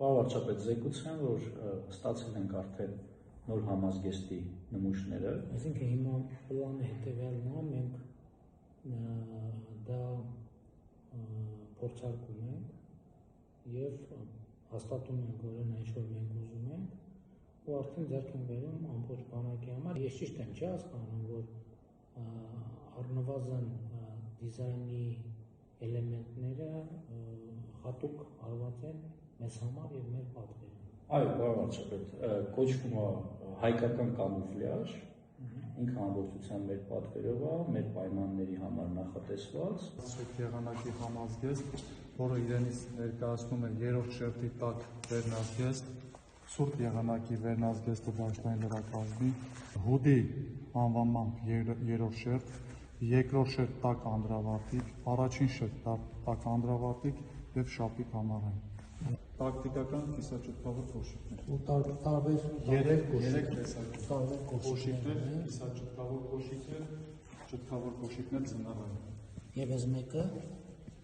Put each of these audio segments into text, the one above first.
Վարչապետ, զեկուցեմ, որ ստացել ենք արդեն նոր համազգեստի նմուշները։ Այսինքն հիմա պլանը հետևյալն է, մենք դա փորձարկում ենք եւ հաստատում ենք, որ այն ինչ որ մենք ուզում ենք, ու արդեն ձեռք ենք բերում ամբողջ բանակի համար։ Ես ճիշտ եմ, չի հասկանում, որ առնվազն դիզայնի էլեմենտները հատուկ արված են մեզ համար եւ մեր պատվերին։ Այո, վարչապետ, կոչվում է հայկական կամուֆլյաժ, ինքը ամբողջությամբ մեր պատվերով է, մեր պայմանների համար նախատեսված։ Սուրբ եղանակի համազգեստ, որը իրենից ներկայացնում է երրորդ շերտի տակ վերնազգեստ, Սուրբ եղանակի վերնազգեստը դաշտային լրակազմի, հուդի անվանմամբ երրորդ շերտ, երկրորդ շերտ տակ անդրավարտիկ, առաջին շերտ տակ անդրավարտիկ եւ շապիկ համարային։ Տակտիկական կիսաճտկավոր կոշիկներ։ Ու տարբեր երեք տեսակի կոշիկներ, կիսաճտկավոր կոշիկներ, ճտկավոր կոշիկներ ծնարային։ Եվ այս մեկը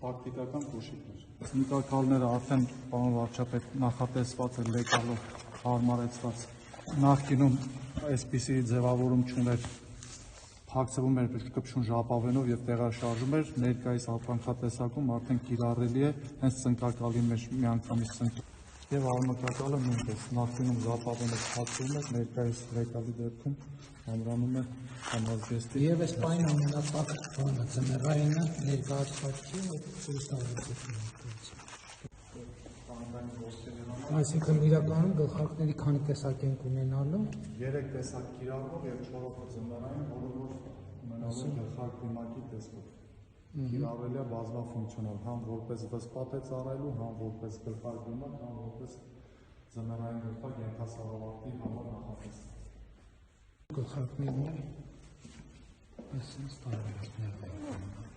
տակտիկական կոշիկներ։ Նկարքալները արդեն պարոն վարչապետ նախատեսված է լեկալով հարմարեցված։ Նախկինում այսպիսի ձևավորում չուներ, փակցվում էր կպչուն ժապավենով եւ տեղաշարժում էր, ներկայիս ապրանքատեսակում արդեն կիրառելի է հենց ծնկակալի մեջ միանգամից ծնկ եւ արմատակալը նույնպես նախկինում ժապավենով փակվում էր, ներկայիս լեկալի դեպքում ամրանում է համազգեստի։ եւ այս պայն ամենապակ բանը ծմերայինը ներկայացված չի, այսինքն իրականում գլխարկների քանի տեսակ ենք ունենալու։ 3 տեսակ կիրառող եւ 4-ը ծմերային, որը ունենալու գլխարկ դիմակի տեսքով։ Կիրառելի է բազմաֆունկցիոնալ, համ որպես վսպատ է ծառայելու, համ որպես գլխարկ դիմակ, համ որպես ծմերային գլխարկ ենթասառավարտի համար նախատեսված։ Գլխարկներն այսպես տարբերակներ։